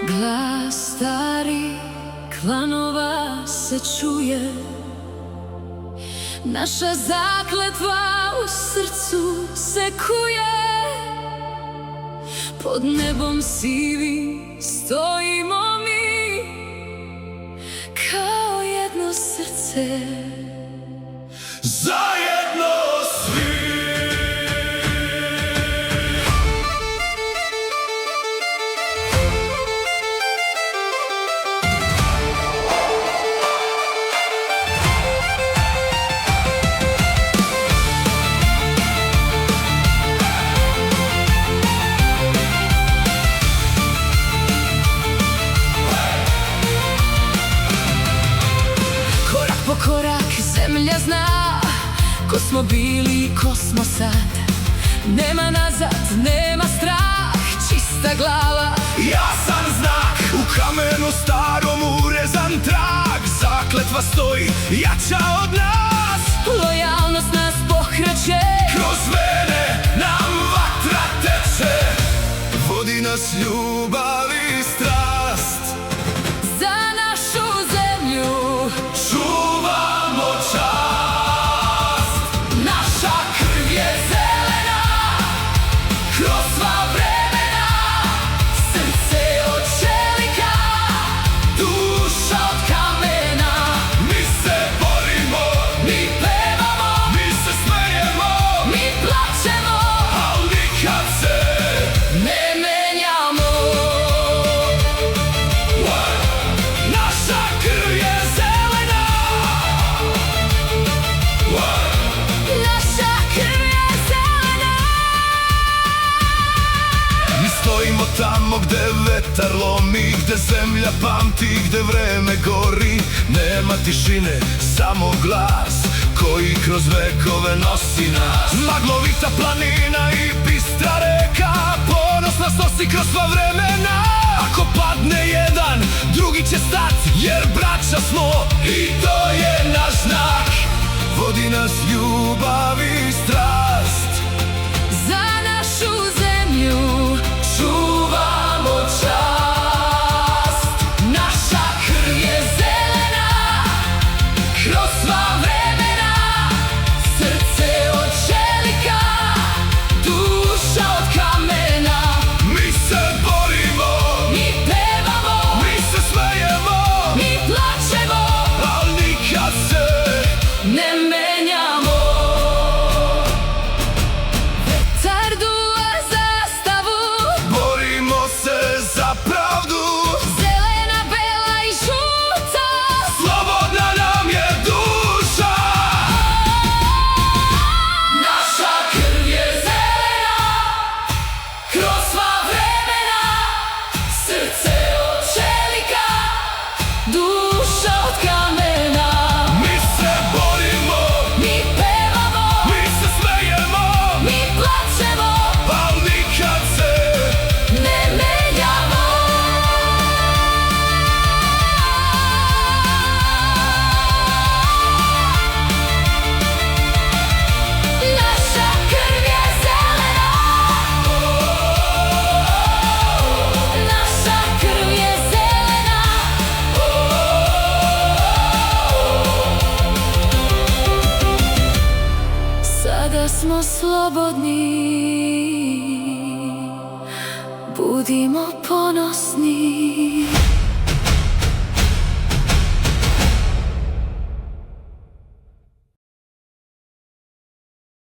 Glas starih klanova se čuje, naša zakletva u srcu se kuje. Pod nebom sivim stojimo mi, kao jedno srce. Zajedno svi. Korak po korak zemlja zna ko smo bili i ko smo sad. Nema nazad, nema strah, čista glava, Jasan znak, u kamenu starom urezan trag. Zakletva stoji jača od nas, lojalnost nas pokreće. kroz vene nam vatra teče, vodi nas ljubav i strast. Za našu zemlju Čuvamo čast, naša krv je zelena, kroz sva vremena. Srce od čelika, duša od kamena. mi se borimo, Mi pevamo, mi se smejemo, mi plačemo, al nikad se ne menjamo. naša krv je zelena. Naša krv je zelena. Mi stojimo tamo gde vetar lomi, gde zemlja pamti, gde vreme gori. Nema tišine, samo glas koji kroz vekove nosi nas. Maglovita planina i bistra reka, ponos nas nosi kroz sva vremena. Ako padne jedan, drugi će stat, jer braća smo i to je naš znak. Vodi nas ljubav i strast. Za našu zemlju čuvamo čast. Naša krv je zelena, kroz sva vremena. Srce od čelika, duša od kamena. Mi se borimo, Mi pevamo, mi se smejemo, mi plačemo, al nikad se ne menjamo. Vetar duva zastavu, borimo se za pravdu. zelena, bela i žuta. Slobodna nam je duša. Naša krv je zelena, kroz sva vremena. Srce od čelika, duša od kamena. Mi se borimo, Mi pevamo, mi se smejemo, mi plačemo, al nikad se ne menjamo. Naša krv je zelena. Naša krv je zelena. Sada smo slobodni, budimo ponosni.